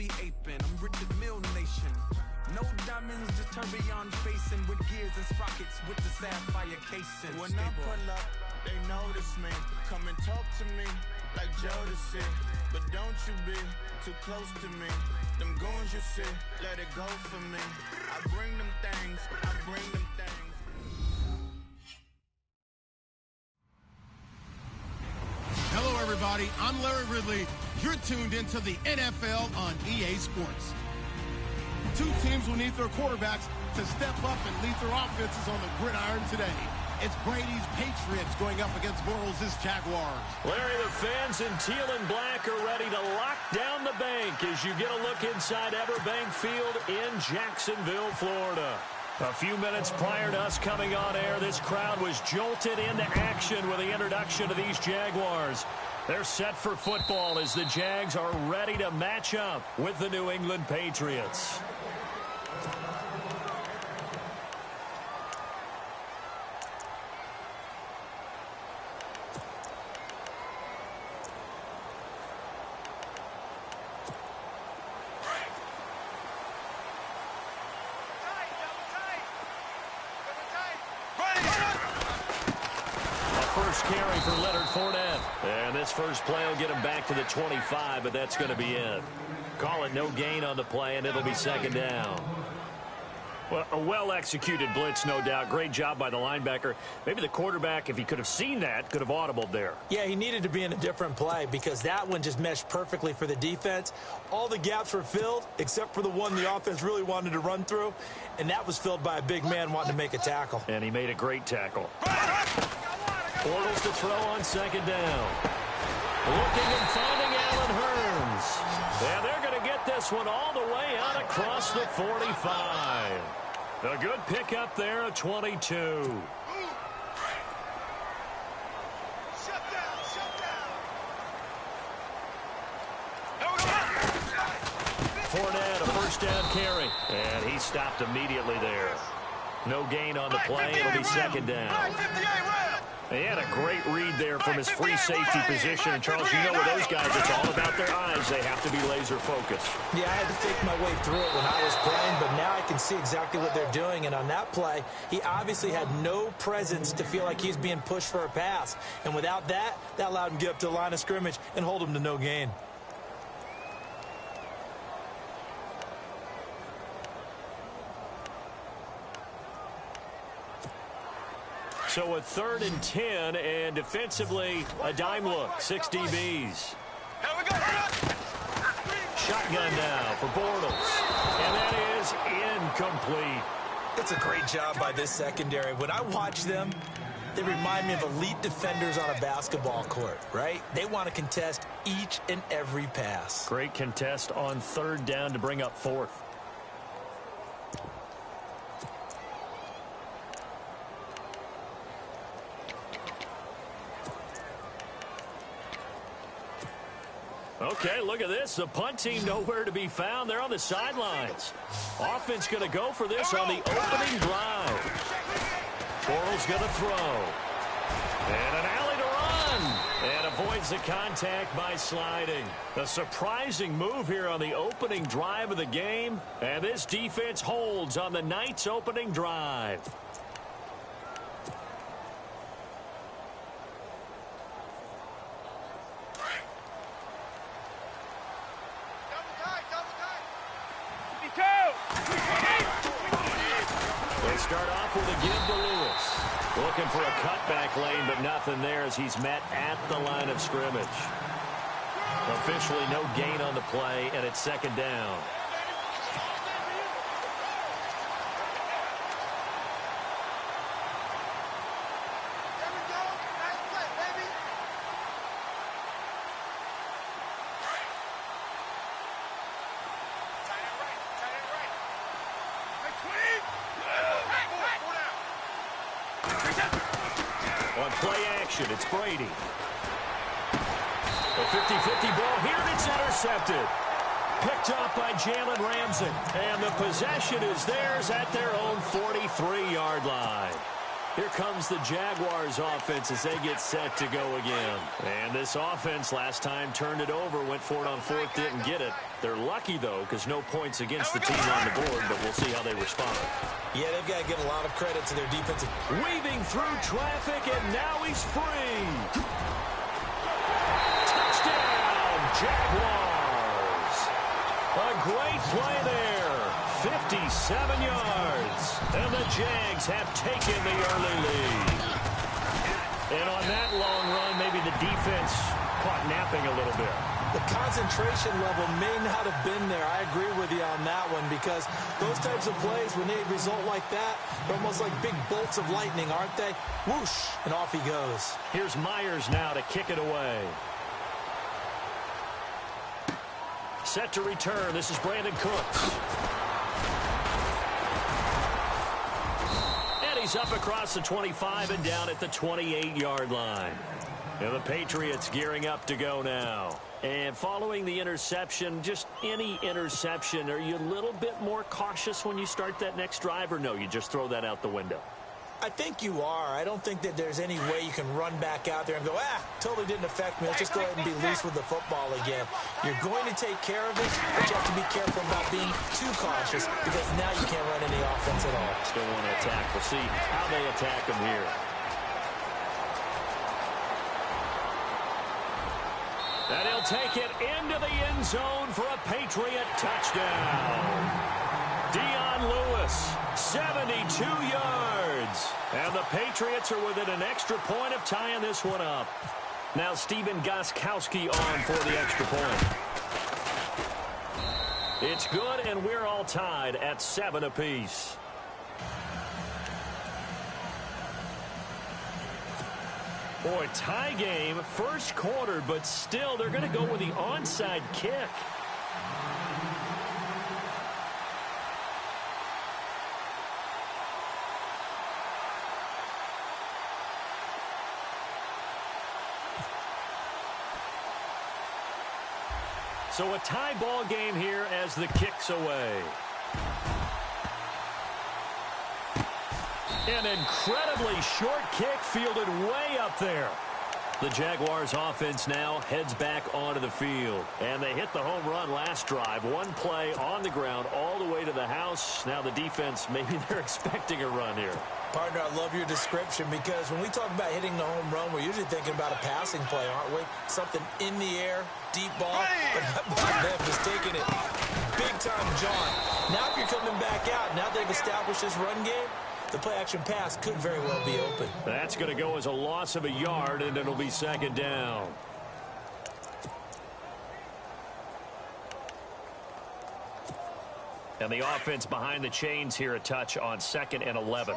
be aping. I'm Richard Mill Nation. No diamonds, just tourbillon facing with gears and sprockets with the sapphire casing. When I pull up, they notice me. Come and talk to me like Jodeci. But don't you be too close to me. Them goons you see, let it go for me. I bring them things, I bring them things. Hello, everybody. I'm Larry Ridley. You're tuned into the NFL on EA Sports. Two teams will need their quarterbacks to step up and lead their offenses on the gridiron today. It's Brady's Patriots going up against Bortles' Jaguars. Larry, the fans in teal and black are ready to lock down the bank as you get a look inside Everbank Field in Jacksonville, Florida. A few minutes prior to us coming on air, this crowd was jolted into action with the introduction of these Jaguars. They're set for football as the Jags are ready to match up with the New England Patriots. Carry for Leonard Fournette. And this first play will get him back to the 25, but that's going to be it. Call it no gain on the play, and it'll be second down. Well, a well-executed blitz, no doubt. Great job by the linebacker. Maybe the quarterback, if he could have seen that, could have audibled there. Yeah, he needed to be in a different play because that one just meshed perfectly for the defense. All the gaps were filled except for the one the offense really wanted to run through, and that was filled by a big man wanting to make a tackle. And he made a great tackle. Bortles to throw on second down. Looking and finding Allen Hurns. And they're going to get this one all the way out across the 45. A good pickup there at 22. Fournette, a first down carry. And he stopped immediately there. No gain on the play. It'll be second down. He had a great read there from his free safety position. And, Charles, you know with those guys, it's all about their eyes. They have to be laser focused. Yeah, I had to think my way through it when I was playing, but now I can see exactly what they're doing. And on that play, he obviously had no presence to feel like he's being pushed for a pass. And without that, that allowed him to get up to the line of scrimmage and hold him to no gain. So a 3rd and 10, and defensively, a dime look, 6 DBs. Shotgun now for Bortles, and that is incomplete. It's a great job by this secondary. When I watch them, they remind me of elite defenders on a basketball court, right? They want to contest each and every pass. Great contest on 3rd down to bring up 4th. Okay, look at this. The punt team nowhere to be found. They're on the sidelines. Offense going to go for this on the opening drive. Bortles going to throw. And an alley to run. And avoids the contact by sliding. A surprising move here on the opening drive of the game. And this defense holds on the night's opening drive. They start off with a give to Lewis. Looking for a cutback lane, but nothing there as he's met at the line of scrimmage. Officially no gain on the play, and it's second down. On play action, it's Brady. A 50-50 ball here, and it's intercepted. Picked up by Jalen Ramsey. And the possession is theirs at their own 43-yard line. Here comes the Jaguars offense as they get set to go again. And this offense last time turned it over, went for it on fourth, didn't get it. They're lucky, though, because no points against the team on the board, but we'll see how they respond. Yeah, they've got to give a lot of credit to their defensive. Weaving through traffic, and now he's free. Touchdown, Jaguars. A great play there. 57 yards. And the Jags have taken the early lead. And on that long run, maybe the defense caught napping a little bit. The concentration level may not have been there. I agree with you on that one because those types of plays, when they result like that, they're almost like big bolts of lightning, aren't they? Whoosh, and off he goes. Here's Myers now to kick it away. Set to return. This is Brandon Cooks. And he's up across the 25 and down at the 28-yard line. And the Patriots gearing up to go now. And following the interception, just any interception, are you a little bit more cautious when you start that next drive, or no, you just throw that out the window? I think you are. I don't think that there's any way you can run back out there and go, totally didn't affect me. Let's just go ahead and be loose with the football again. You're going to take care of it, but you have to be careful about being too cautious because now you can't run any offense at all. Still want to attack. We'll see how they attack them here. And he'll take it into the end zone for a Patriot touchdown. Dion Lewis, 72 yards. And the Patriots are within an extra point of tying this one up. Now Steven Gostkowski on for the extra point. It's good, and we're all tied at 7 apiece. Boy, tie game, first quarter, but still they're going to go with the onside kick. So a tie ball game here as the kick's away. An incredibly short kick fielded way up there. The Jaguars offense now heads back onto the field. And they hit the home run last drive. One play on the ground all the way to the house. Now the defense, maybe they're expecting a run here. Partner, I love your description because when we talk about hitting the home run, we're usually thinking about a passing play, aren't we? Something in the air, deep ball. But how about them just taking it big-time John. Now if you're coming back out, now they've established this run game, the play-action pass could very well be open. That's going to go as a loss of a yard, and it'll be second down. And the offense behind the chains here a touch on 2nd and 11.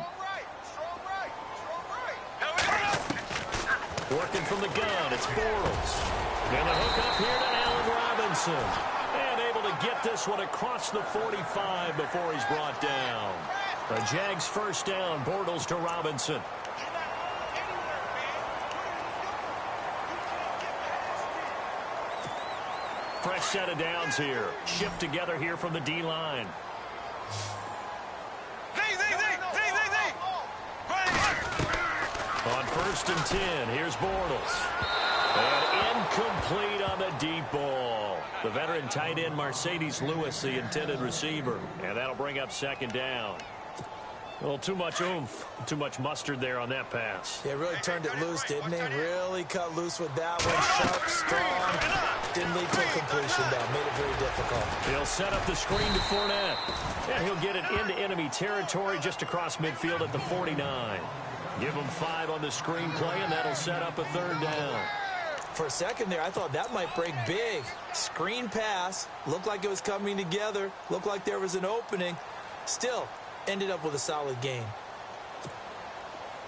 Working from the gun, it's Bortles. And the hook up here to Allen Robinson. And able to get this one across the 45 before he's brought down. The Jags first down, Bortles to Robinson. Fresh set of downs here. Shift together here from the D-line. On 1st and 10, here's Bortles. And incomplete on the deep ball. The veteran tight end Mercedes Lewis, the intended receiver. And that'll bring up second down. A little too much oomph, too much mustard there on that pass. They really turned it loose, didn't they? Really cut loose with that one. Sharp, strong. Didn't lead to a completion. That made it very difficult. He'll set up the screen to Fournette. And he'll get it into enemy territory just across midfield at the 49. Give him 5 on the screen play, and that'll set up a third down. For a second there, I thought that might break big. Screen pass. Looked like it was coming together. Looked like there was an opening. Still, ended up with a solid game.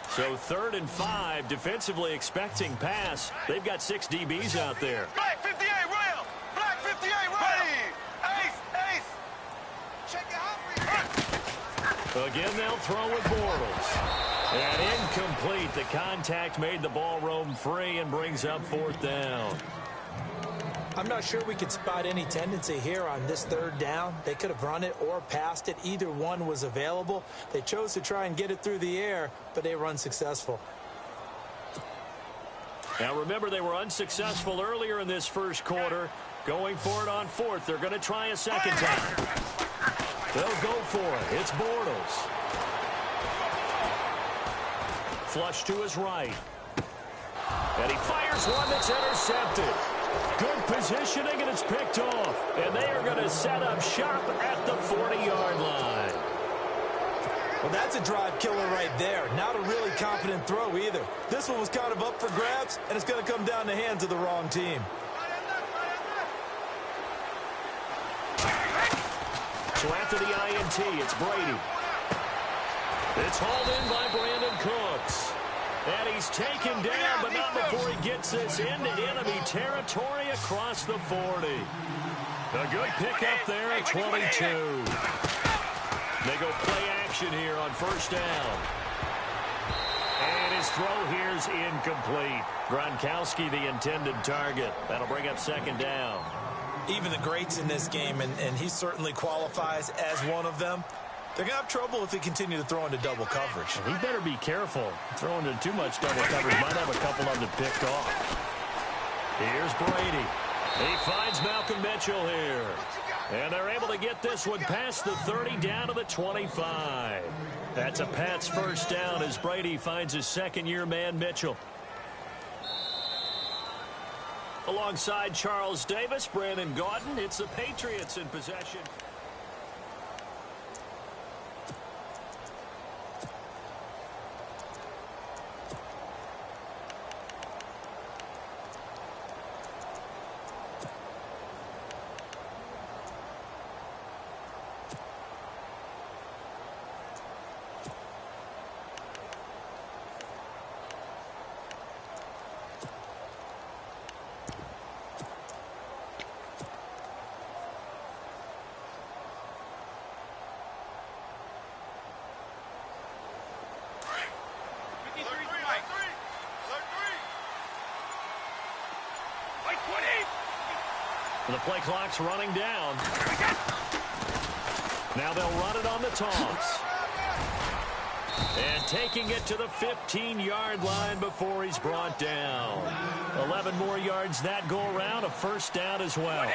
So 3rd and 5, defensively expecting pass. They've got 6 DBs out there. Black 58, Royal! Black 58, Royal! Ace! Ace! Check it out. Again, they'll throw with Bortles. And incomplete. The contact made the ball roam free and brings up 4th down. I'm not sure we could spot any tendency here on this third down. They could have run it or passed it. Either one was available. They chose to try and get it through the air, but they were unsuccessful. Now remember, they were unsuccessful earlier in this first quarter. Going for it on fourth. They're going to try a second time. They'll go for it. It's Bortles. Flush to his right. And he fires one that's intercepted. Good positioning, and it's picked off. And they are going to set up shop at the 40-yard line. Well, that's a drive killer right there. Not a really confident throw either. This one was kind of up for grabs, and it's going to come down the hands of the wrong team. So after the INT, it's Brady. It's hauled in by Brandon Cooks. And he's taken down, but not before he gets this into enemy territory across the 40. A good pickup there at 22. They go play action here on first down. And his throw here's incomplete. Gronkowski, the intended target. That'll bring up second down. Even the greats in this game, and he certainly qualifies as one of them, they're going to have trouble if they continue to throw into double coverage. He better be careful. Throwing into too much double coverage might have a couple of them picked off. Here's Brady. He finds Malcolm Mitchell here. And they're able to get this one past the 30 down to the 25. That's a Pats first down as Brady finds his second-year man, Mitchell. Alongside Charles Davis, Brandon Gaudin, it's the Patriots in possession. The play clock's running down. Now they'll run it on the toss. And taking it to the 15-yard line before he's brought down. 11 more yards that go around, a first down as well.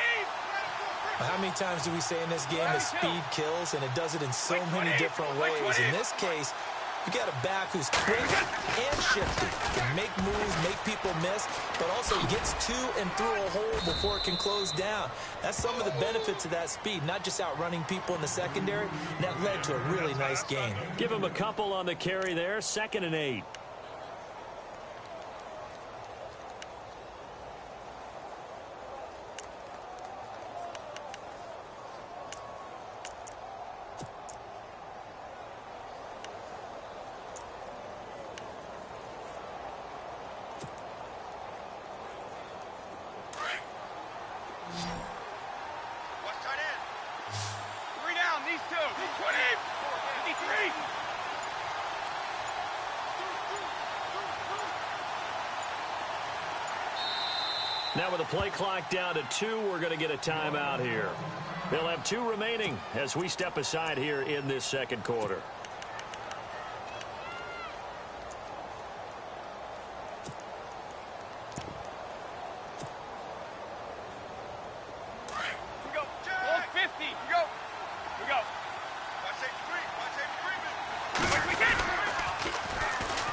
How many times do we say in this game that speed kills, and it does it in so many different ways? In this case, you got a back who's quick and shifty, can make moves, make people miss, but also gets to and through a hole before it can close down. That's some of the benefits of that speed, not just outrunning people in the secondary. That led to a really nice game. Give him a couple on the carry there, 2nd and 8. Now with the play clock down to 2, we're going to get a timeout here. They'll have 2 remaining as we step aside here in this second quarter.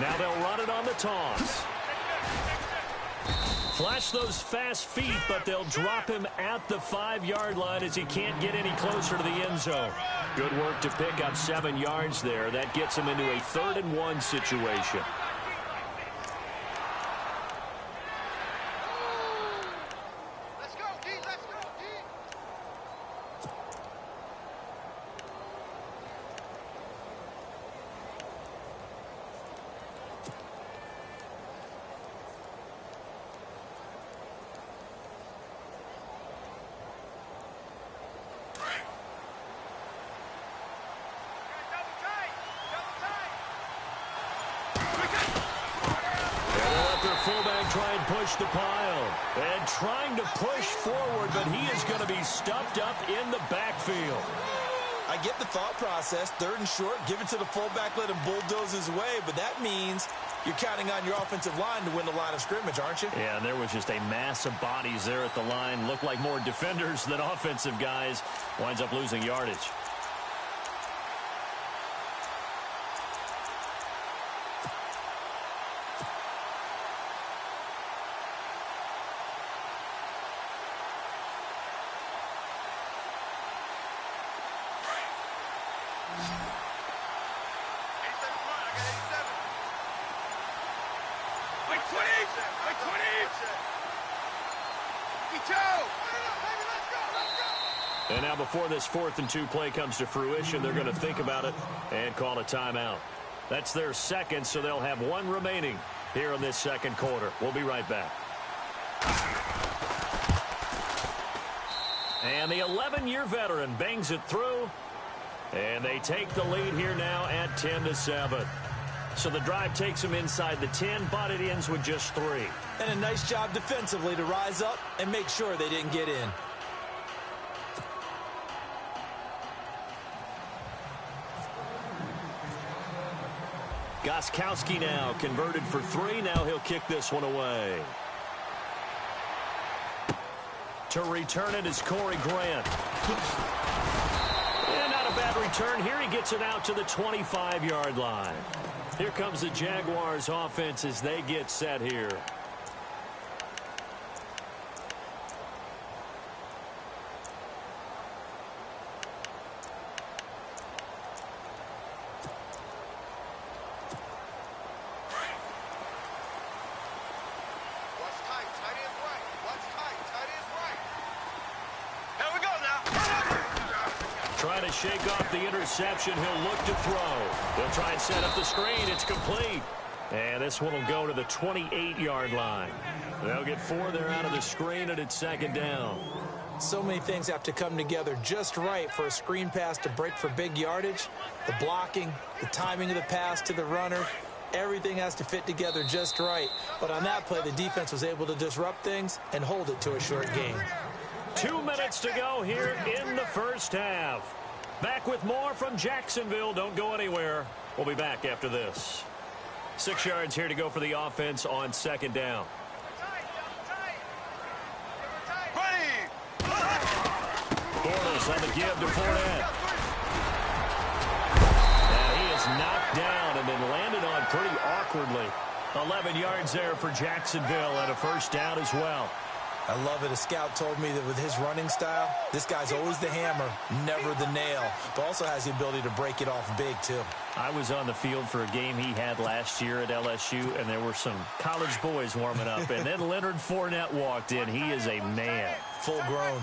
Now they'll run it on the toss. Flash those fast feet, but they'll drop him at the 5-yard line as he can't get any closer to the end zone. Good work to pick up 7 yards there. That gets him into a 3rd and 1 situation. fullback try and push the pile. And trying to push forward, but he is going to be stuffed up in the backfield. I get the thought process. 3rd and short, give it to the fullback, let him bulldoze his way. But that means you're counting on your offensive line to win the line of scrimmage, aren't you? Yeah, and there was just a mass of bodies there at the line. Looked like more defenders than offensive guys. Winds up losing yardage. And now before this 4th and 2 play comes to fruition, they're going to think about it and call a timeout. That's their second, so they'll have 1 remaining here in this second quarter. We'll be right back. And the 11-year veteran bangs it through, and they take the lead here now at 10-7. So the drive takes them inside the 10, but it ends with just 3. And a nice job defensively to rise up and make sure they didn't get in. Gostkowski now converted for 3. Now he'll kick this one away. To return it is Corey Grant. And not a bad return here. He gets it out to the 25-yard line. Here comes the Jaguars offense as they get set here. Trying to shake off the interception. He'll look to throw. He'll try and set up the screen. It's complete. And this one will go to the 28-yard line. They'll get 4 there out of the screen, and it's 2nd down. So many things have to come together just right for a screen pass to break for big yardage. The blocking, the timing of the pass to the runner, everything has to fit together just right. But on that play, the defense was able to disrupt things and hold it to a short game. 2 minutes to go here in the first half. Back with more from Jacksonville. Don't go anywhere. We'll be back after this. 6 yards here to go for the offense on 2nd down. Bortles on the give to Fournette. And he is knocked down and then landed on pretty awkwardly. 11 yards there for Jacksonville and a first down as well. I love it. A scout told me that with his running style, this guy's always the hammer, never the nail, but also has the ability to break it off big, too. I was on the field for a game he had last year at LSU, and there were some college boys warming up, and then Leonard Fournette walked in. He is a man. Full grown.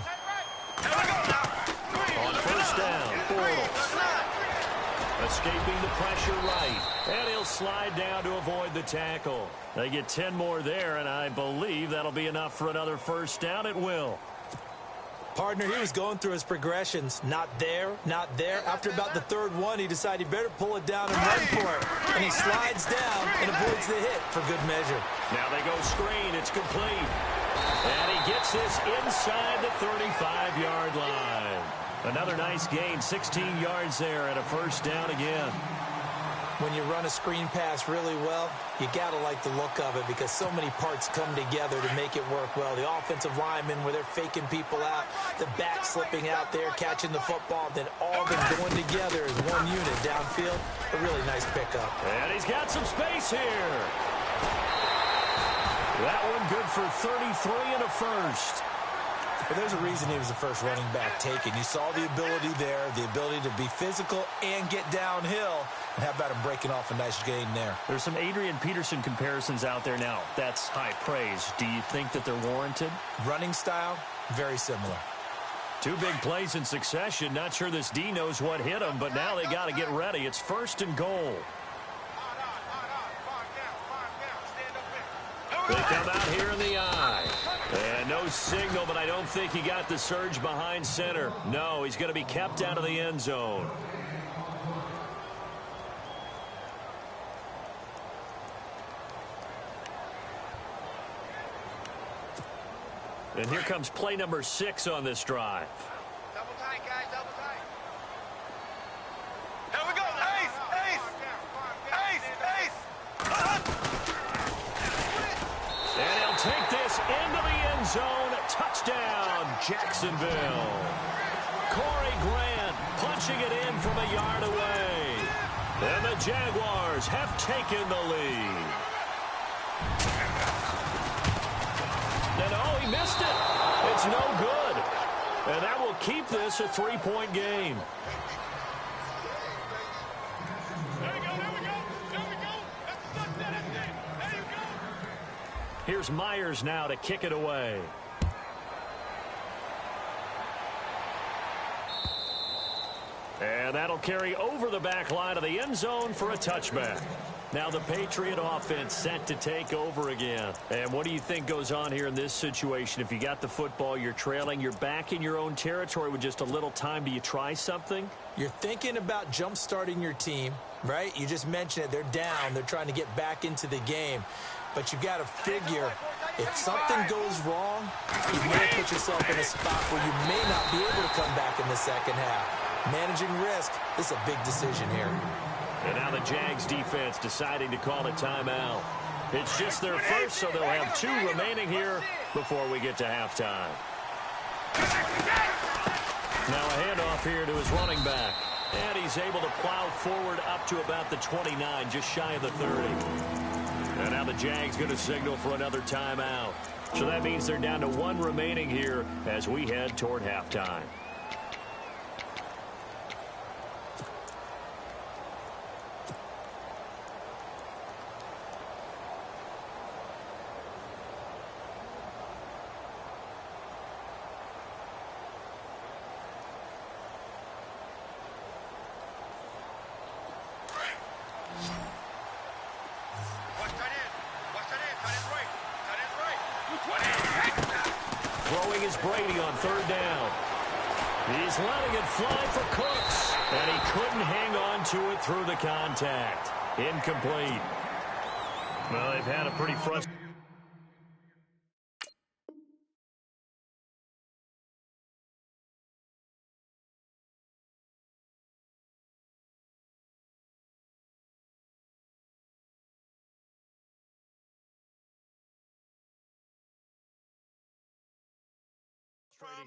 On first down, Bortles. Escaping the pressure right. And he'll slide down to avoid the tackle. They get 10 more there, and I believe that'll be enough for another first down. It will. Partner, he was going through his progressions. Not there, not there. After about the 3rd one, he decided he better pull it down and run for it. And he slides down and avoids the hit for good measure. Now they go screen. It's complete. And he gets this inside the 35-yard line. Another nice gain, 16 yards there and a first down again. When you run a screen pass really well, you got to like the look of it because so many parts come together to make it work well. The offensive linemen where they're faking people out, the back slipping out there, catching the football, then all of them going together as one unit downfield. A really nice pickup. And he's got some space here. That one good for 33 and a first. But there's a reason he was the first running back taken. You saw the ability there, the ability to be physical and get downhill. And how about him breaking off a nice gain there? There's some Adrian Peterson comparisons out there now. That's high praise. Do you think that they're warranted? Running style, very similar. 2 big plays in succession. Not sure this D knows what hit him, but now they got to get ready. It's 1st and goal. They come out here in the eye. And no signal, but I don't think he got the surge behind center. No, he's going to be kept out of the end zone. And here comes play number 6 on this drive. Double tight, guys, double tight. Here we go, ace, ace, ace, ace. And he'll take this into the end zone. Touchdown, Jacksonville. Corey Grant punching it in from a yard away. And the Jaguars have taken the lead. And oh, he missed it. It's no good. And that will keep this a 3-point game. Here's Myers now to kick it away. And that'll carry over the back line of the end zone for a touchback. Now the Patriot offense set to take over again. And what do you think goes on here in this situation? If you got the football, you're trailing, you're back in your own territory with just a little time. Do you try something? You're thinking about jump-starting your team, right? You just mentioned it. They're down. They're trying to get back into the game. But you've got to figure, if something goes wrong, you may put yourself in a spot where you may not be able to come back in the second half. Managing risk is a big decision here. And now the Jags defense deciding to call a timeout. It's just their first, so they'll have 2 remaining here before we get to halftime. Now a handoff here to his running back. And he's able to plow forward up to about the 29, just shy of the 30. And now the Jags going to signal for another timeout. So that means they're down to 1 remaining here as we head toward halftime. Throwing is Brady on 3rd down. He's letting it fly for Cooks. And he couldn't hang on to it through the contact. Incomplete. Well, they've had a pretty frustrating.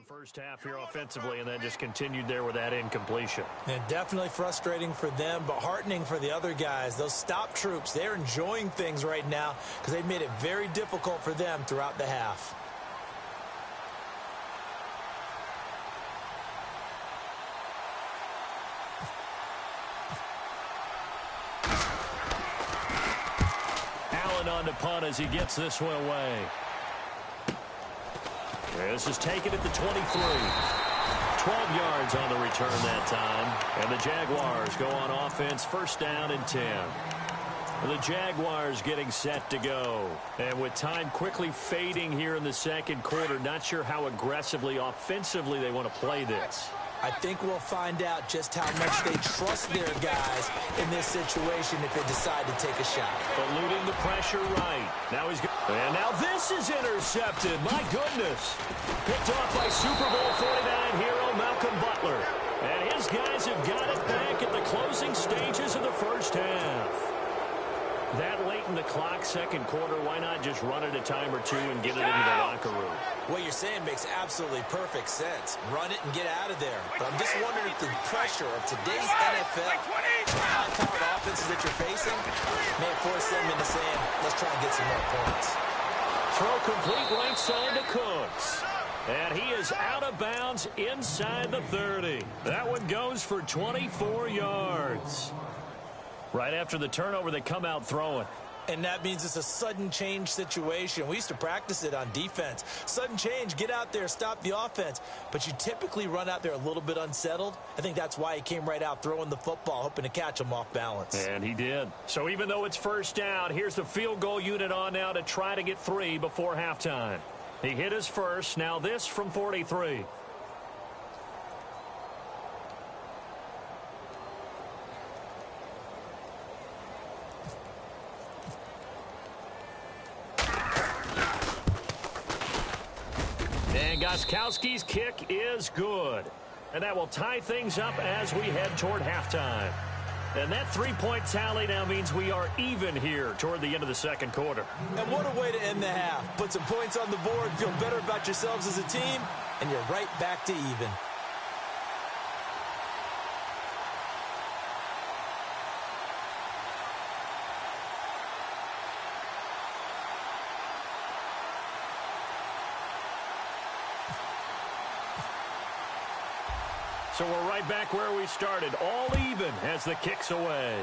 First half here offensively, and then just continued there with that incompletion. And definitely frustrating for them, but heartening for the other guys. Those stop troops, they're enjoying things right now because they've made it very difficult for them throughout the half. Allen on the punt as he gets this one away. This is taken at the 23. 12 yards on the return that time. And the Jaguars go on offense, 1st down and 10. The Jaguars getting set to go. And with time quickly fading here in the second quarter, not sure how aggressively, offensively they want to play this. I think we'll find out just how much they trust their guys in this situation if they decide to take a shot. Eluding the pressure right. Now he's and now this is intercepted. My goodness. Picked off by Super Bowl 49 hero Malcolm Butler. And his guys have got it back at the closing stages of the first half. That late in the clock, second quarter, why not just run it a time or 2 and get it into the locker room? What you're saying makes absolutely perfect sense. Run it and get out of there. But I'm just wondering if the pressure of today's NFL, high-powered offenses that you're facing, may force them into saying, let's try and get some more points. Throw complete right side to Cooks. And he is out of bounds inside the 30. That one goes for 24 yards. Right after the turnover, they come out throwing. And that means it's a sudden change situation. We used to practice it on defense. Sudden change, get out there, stop the offense. But you typically run out there a little bit unsettled. I think that's why he came right out throwing the football, hoping to catch him off balance. And he did. So even though it's 1st down, here's the field goal unit on now to try to get 3 before halftime. He hit his first. Now this from 43. And Gostkowski's kick is good. And that will tie things up as we head toward halftime. And that three-point tally now means we are even here toward the end of the second quarter. And what a way to end the half. Put some points on the board, feel better about yourselves as a team, and you're right back to even. So we're right back where we started, all even as the kick's away.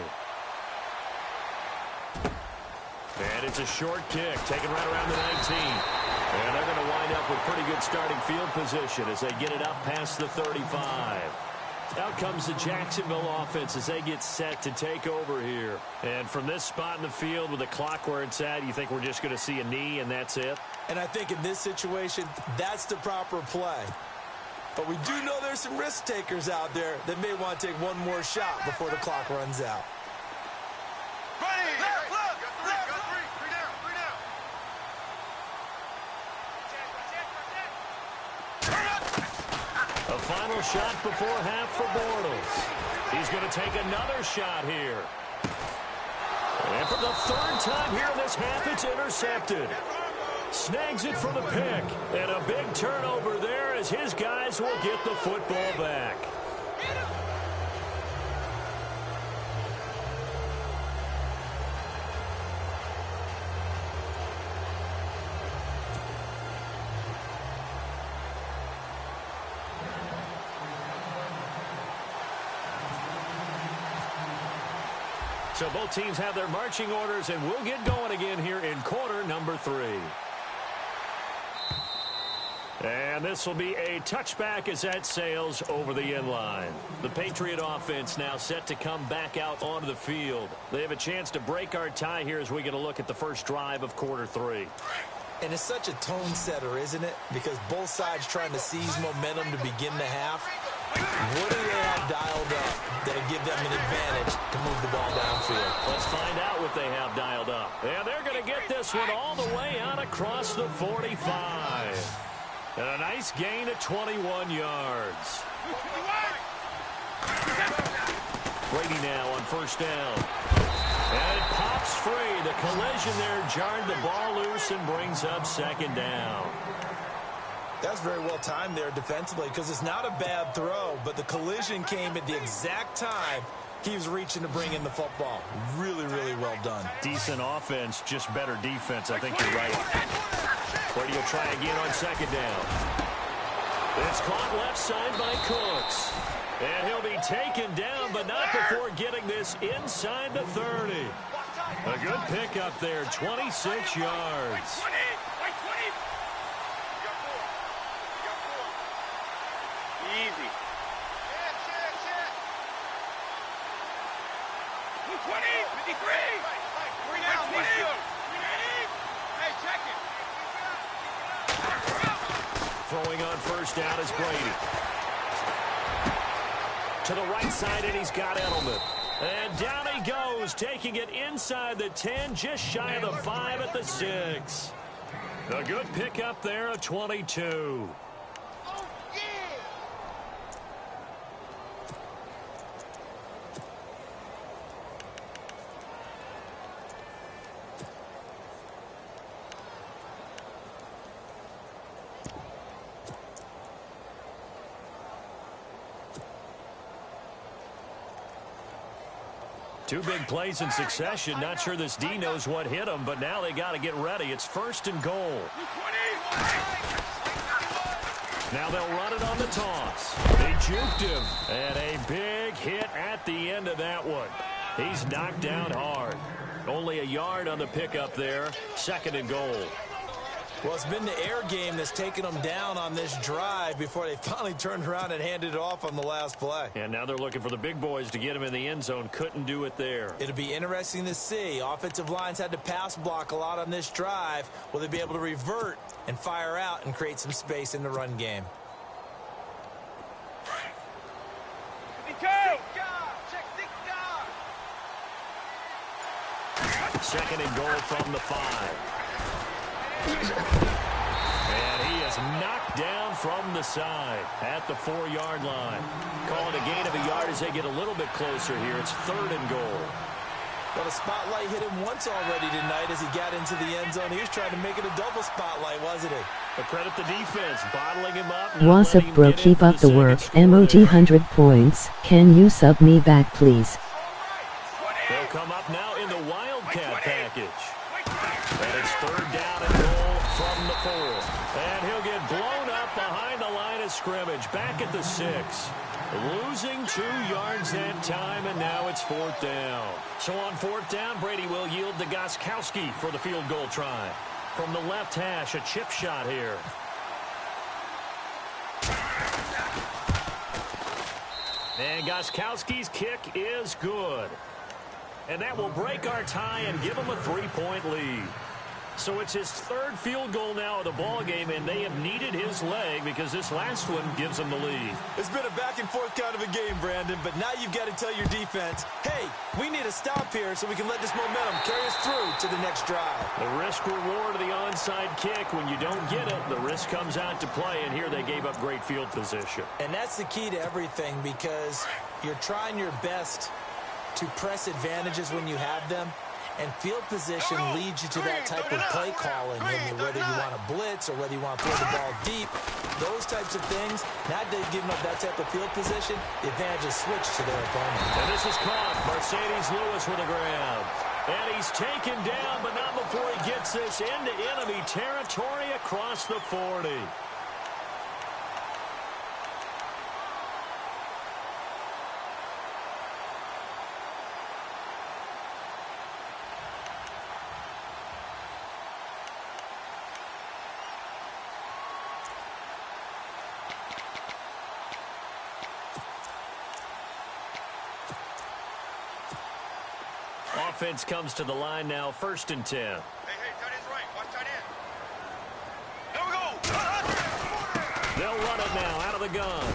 And it's a short kick, taken right around the 19. And they're going to wind up with pretty good starting field position as they get it up past the 35. Out comes the Jacksonville offense as they get set to take over here. And from this spot in the field with the clock where it's at, you think we're just going to see a knee and that's it? And I think in this situation, that's the proper play. But we do know there's some risk takers out there that may want to take one more shot before the clock runs out. Ready! Left, left, left. Got three. Three down, three down. A final shot before half for Bortles. He's going to take another shot here. And for the third time here in this half, it's intercepted. Snags it for the pick. And a big turnover there as his guys will get the football back. So both teams have their marching orders, and we'll get going again here in quarter number 3. And this will be a touchback as that sails over the end line. The Patriot offense now set to come back out onto the field. They have a chance to break our tie here as we get a look at the first drive of quarter 3. And it's such a tone setter, isn't it? Because both sides trying to seize momentum to begin the half. What do they have dialed up that'll give them an advantage to move the ball downfield? Let's find out what they have dialed up. And they're going to get this one all the way out across the 45. And a nice gain of 21 yards. Brady now on first down. And it pops free. The collision there jarred the ball loose and brings up second down. That's very well timed there defensively because it's not a bad throw, but the collision came at the exact time he was reaching to bring in the football. Really, really well done. Decent offense, just better defense. I think you're right. Brady will try again on second down. It's caught left side by Cooks. And he'll be taken down, but not before getting this inside the 30. A good pickup there, 26 yards. Easy. 20, 53. 3 down, 20. Hey, check it. Throwing on first down is Brady. To the right side, and he's got Edelman. And down he goes, taking it inside the 10, just shy of the 5 at the 6. A good pickup there, a 22. Two big plays in succession. Not sure this D knows what hit him, but now they got to get ready. It's first and goal. Now they'll run it on the toss. They juked him. And a big hit at the end of that one. He's knocked down hard. Only a yard on the pickup there. Second and goal. Well, it's been the air game that's taken them down on this drive before they finally turned around and handed it off on the last play. And now they're looking for the big boys to get him in the end zone. Couldn't do it there. It'll be interesting to see. Offensive lines had to pass block a lot on this drive. Will they be able to revert and fire out and create some space in the run game? Second and goal from the 5. And he is is knocked down from the side at the 4-yard line. Calling a gain of a yard as they get a little bit closer here. It's 3rd and goal. Well, the spotlight hit him once already tonight as he got into the end zone. He was trying to make it a double spotlight, wasn't he? But credit the defense, bottling him up. What's up, bro? Keep up the work. MOG 100 points. Can you sub me back, please? They'll come up now in the Wildcat package. And it's 3rd down and goal from the 4. And he'll get blown up behind the line of scrimmage. Back at the 6. Losing 2 yards that time, and now it's 4th down. So on 4th down, Brady will yield to Gostkowski for the field goal try. From the left hash, a chip shot here. And Gostkowski's kick is good. And that will break our tie and give him a 3-point lead. So it's his 3rd field goal now of the ball game, and they have needed his leg because this last one gives them the lead. It's been a back-and-forth kind of a game, Brandon, but now you've got to tell your defense, hey, we need a stop here so we can let this momentum carry us through to the next drive. The risk-reward of the onside kick. When you don't get it, the risk comes out to play, and here they gave up great field position. And that's the key to everything because you're trying your best to press advantages when you have them. And field position leads you to that type of play calling, whether you want to blitz or whether you want to throw the ball deep. Those types of things, not giving up that type of field position, the advantage is switched to their opponent. And this is caught. Mercedes Lewis with a grab. And he's taken down, but not before he gets this into enemy territory across the 40. Offense comes to the line now, 1st and 10. Hey, tight end's right. Watch tight end. There we go. They'll run it now out of the gun.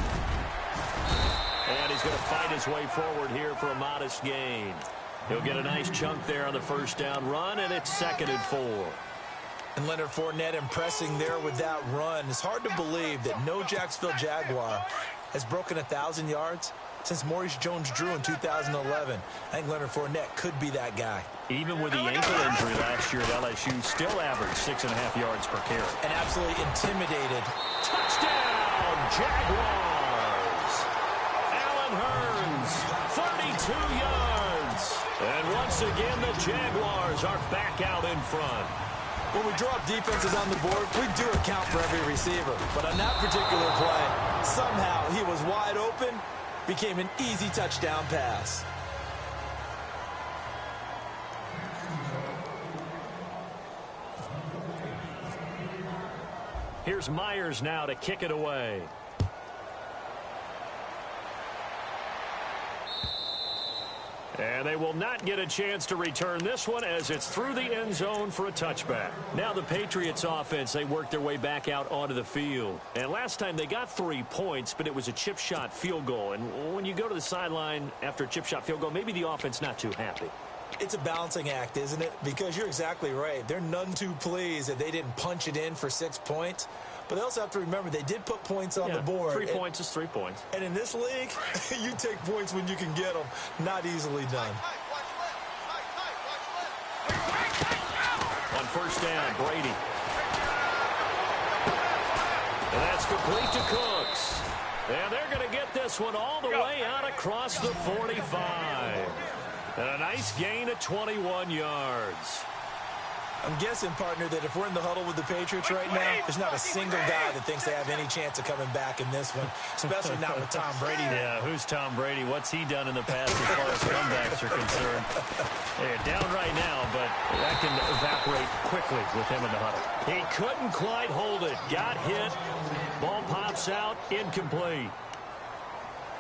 And he's going to fight his way forward here for a modest gain. He'll get a nice chunk there on the 1st down run, and it's 2nd and 4. And Leonard Fournette impressing there with that run. It's hard to believe that no Jacksonville Jaguar has broken 1,000 yards since Maurice Jones-Drew in 2011. I think Leonard Fournette could be that guy. Even with the ankle injury last year at LSU, still averaged 6.5 yards per carry. And absolutely intimidated. Touchdown, Jaguars! Allen Hurns, 32 yards. And once again, the Jaguars are back out in front. When we draw up defenses on the board, we do account for every receiver. But on that particular play, somehow he was wide open, became an easy touchdown pass. Here's Myers now to kick it away. And they will not get a chance to return this one as it's through the end zone for a touchback. Now the Patriots offense, they worked their way back out onto the field. And last time they got 3 points, but it was a chip shot field goal. And when you go to the sideline after a chip shot field goal, maybe the offense not too happy. It's a balancing act, isn't it? Because you're exactly right. They're none too pleased that they didn't punch it in for 6 points. But they also have to remember they did put points on the board. 3 points is 3 points. And in this league, you take points when you can get them. Not easily done. On 1st down, Brady. And that's complete to Cooks. And they're going to get this one all the way out across the 45. And a nice gain of 21 yards. I'm guessing, partner, that if we're in the huddle with the Patriots right now, there's not a single guy that thinks they have any chance of coming back in this one, especially not with Tom Brady. Yeah, who's Tom Brady? What's he done in the past as far as comebacks are concerned? They're down right now, but that can evaporate quickly with him in the huddle. He couldn't quite hold it. Got hit. Ball pops out. Incomplete.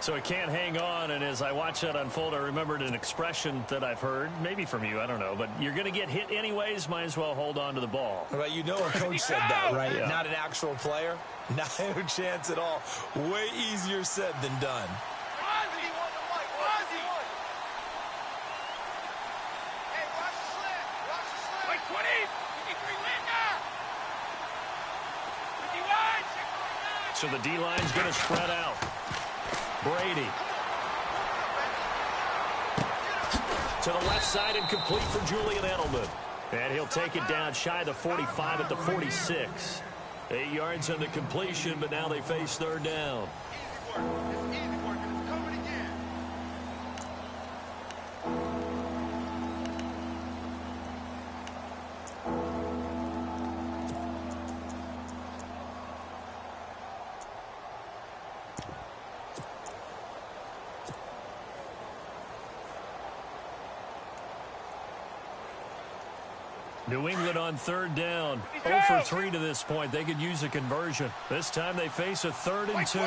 So he can't hang on, and as I watch that unfold, I remembered an expression that I've heard, maybe from you, I don't know, but you're going to get hit anyways, might as well hold on to the ball. Well, you know a coach said that, right? Yeah. Not an actual player. Not a chance at all. Way easier said than done. So the D-line's going to spread out. Brady. To the left side and complete for Julian Edelman. And he'll take it down shy of the 45 at the 46. 8 yards on the completion, but now they face third down. Easy work. It's easy work, and it's coming again. New England on third down. 0 for 3 to this point. They could use a conversion. This time they face a 3rd and 2.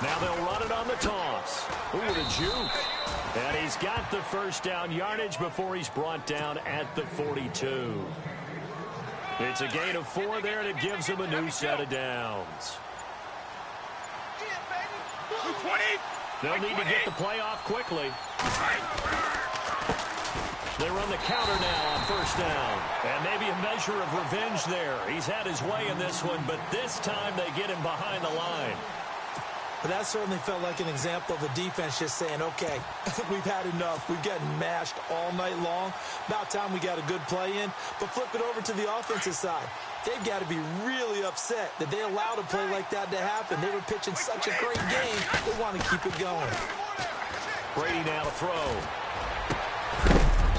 Now they'll run it on the toss. Ooh, the juke. And he's got the first down yardage before he's brought down at the 42. It's a gain of 4 there, and it gives him a new set of downs. They'll need to get the play off quickly. They run the counter now on first down. And maybe a measure of revenge there. He's had his way in this one, but this time they get him behind the line. But that certainly felt like an example of the defense just saying, okay, we've had enough. We've gotten mashed all night long. About time we got a good play in. But flip it over to the offensive side. They've got to be really upset that they allowed a play like that to happen. They were pitching such a great game. They want to keep it going. Brady now to throw.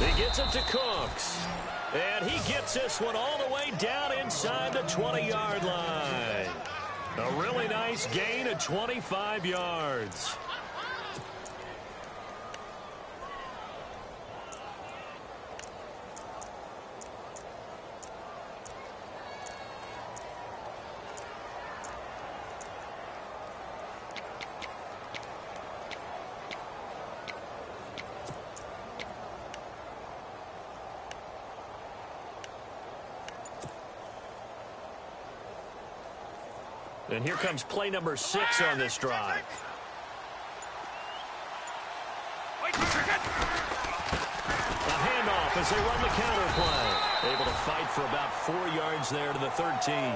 He gets it to Cooks. And he gets this one all the way down inside the 20-yard line. A really nice gain of 25 yards. And here comes play number 6 on this drive. A handoff as they run the counter play. Able to fight for about 4 yards there to the 13.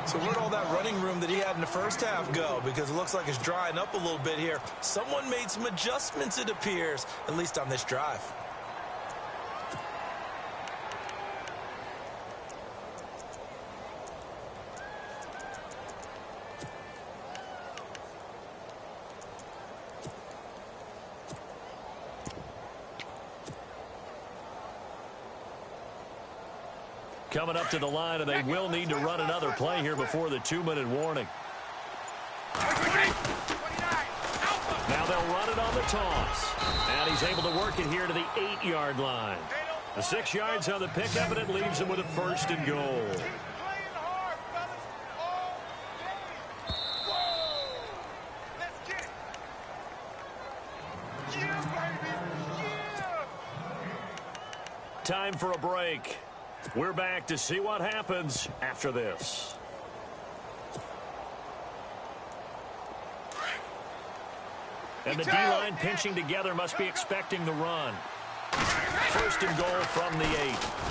So where'd all that running room that he had in the first half go? Because it looks like it's drying up a little bit here. Someone made some adjustments, it appears, at least on this drive. Coming up to the line, and they will need to run another play here before the 2-minute warning. Now they'll run it on the toss. And he's able to work it here to the 8-yard line. The 6 yards on the pickup, and it leaves him with a 1st and goal. Time for a break. We're back to see what happens after this. And the D-line pinching together must be expecting the run. 1st and goal from the 8.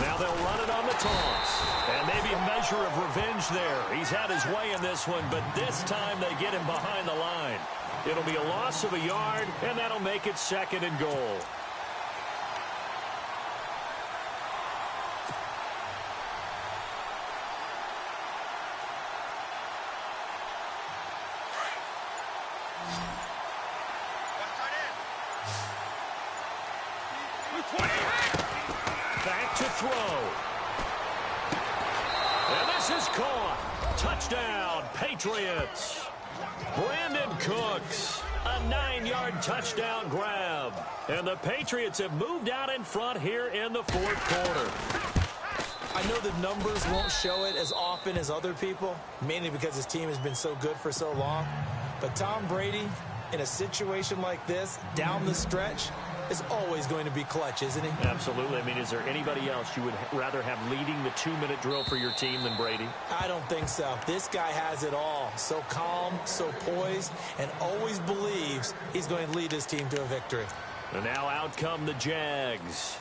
Now they'll run it on the toss. And maybe a measure of revenge there. He's had his way in this one, but this time they get him behind the line. It'll be a loss of a yard, and that'll make it 2nd and goal. Back to throw. And this is caught. Touchdown, Patriots. Brandon Cooks, a 9-yard touchdown grab. And the Patriots have moved out in front here in the 4th quarter. I know the numbers won't show it as often as other people, mainly because his team has been so good for so long. But Tom Brady, in a situation like this, down the stretch, is always going to be clutch, isn't he? Absolutely. I mean, is there anybody else you would rather have leading the 2-minute drill for your team than Brady? I don't think so. This guy has it all. So calm, so poised, and always believes he's going to lead his team to a victory. And now out come the Jags.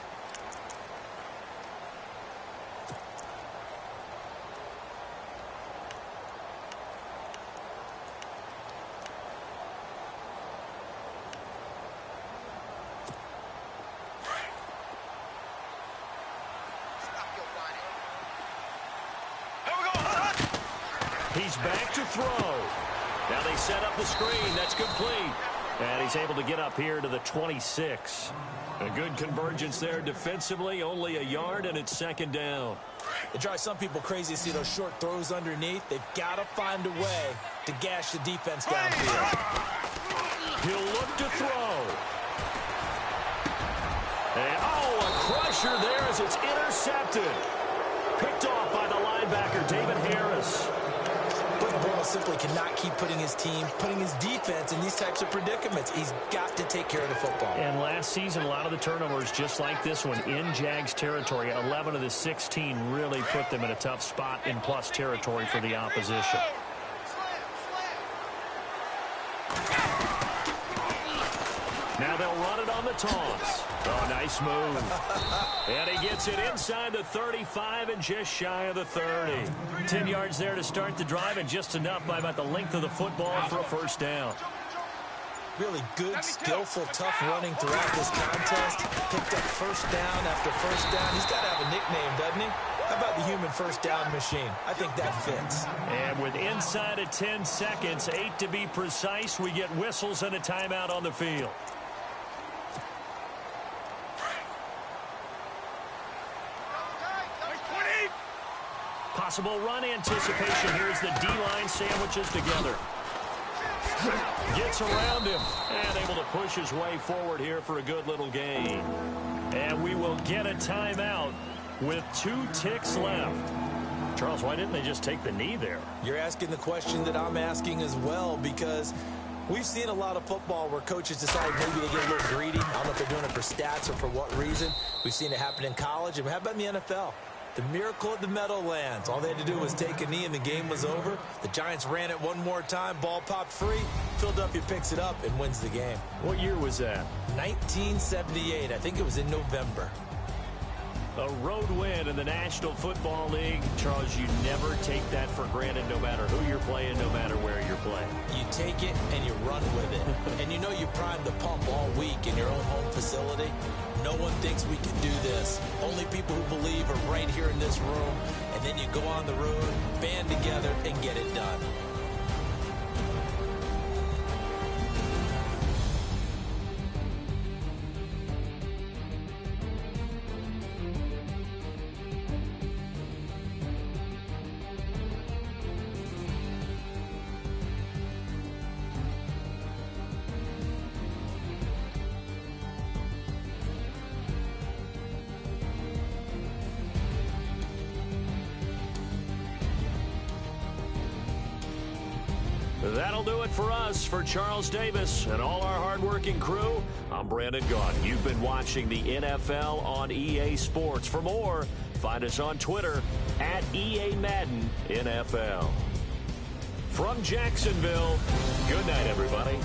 He's back to throw. Now they set up the screen. That's complete. And he's able to get up here to the 26. A good convergence there defensively. Only a yard, and it's second down. It drives some people crazy to see those short throws underneath. They've got to find a way to gash the defense downfield. He'll look to throw. And, oh, a crusher there as it's intercepted. Picked off by the linebacker, David Harris. But Bortles simply cannot keep putting his team, putting his defense in these types of predicaments. He's got to take care of the football. And last season, a lot of the turnovers, just like this one, in Jags territory. 11 of the 16 really put them in a tough spot in plus territory for the opposition. Now they'll run it on the toss. Oh, nice move. And he gets it inside the 35 and just shy of the 30. 10 yards there to start the drive, and just enough by about the length of the football for a first down. Really good, skillful, tough running throughout this contest. Picked up first down after first down. He's got to have a nickname, doesn't he? How about the human first down machine? I think that fits. And with inside of 10 seconds, 8 to be precise, we get whistles and a timeout on the field. Possible run anticipation. Here's the D-line sandwiches together. Gets around him and able to push his way forward here for a good little gain. And we will get a timeout with 2 ticks left. Charles, why didn't they just take the knee there? You're asking the question that I'm asking as well, because we've seen a lot of football where coaches decide maybe they get a little greedy. I don't know if they're doing it for stats or for what reason. We've seen it happen in college. And how about in the NFL? The miracle at the Meadowlands. All they had to do was take a knee and the game was over. The Giants ran it one more time. Ball popped free. Philadelphia picks it up and wins the game. What year was that? 1978. I think it was in November. A road win in the National Football League. Charles, you never take that for granted no matter who you're playing, no matter where you're playing. You take it and you run with it. And you know you primed the pump all week in your own home facility. No one thinks we can do this. Only people who believe are right here in this room. And then you go on the road, band together, and get it done. That'll do it for us. For Charles Davis and all our hardworking crew, I'm Brandon Gaughan. You've been watching the NFL on EA Sports. For more, find us on Twitter at EA Madden NFL. From Jacksonville, good night, everybody.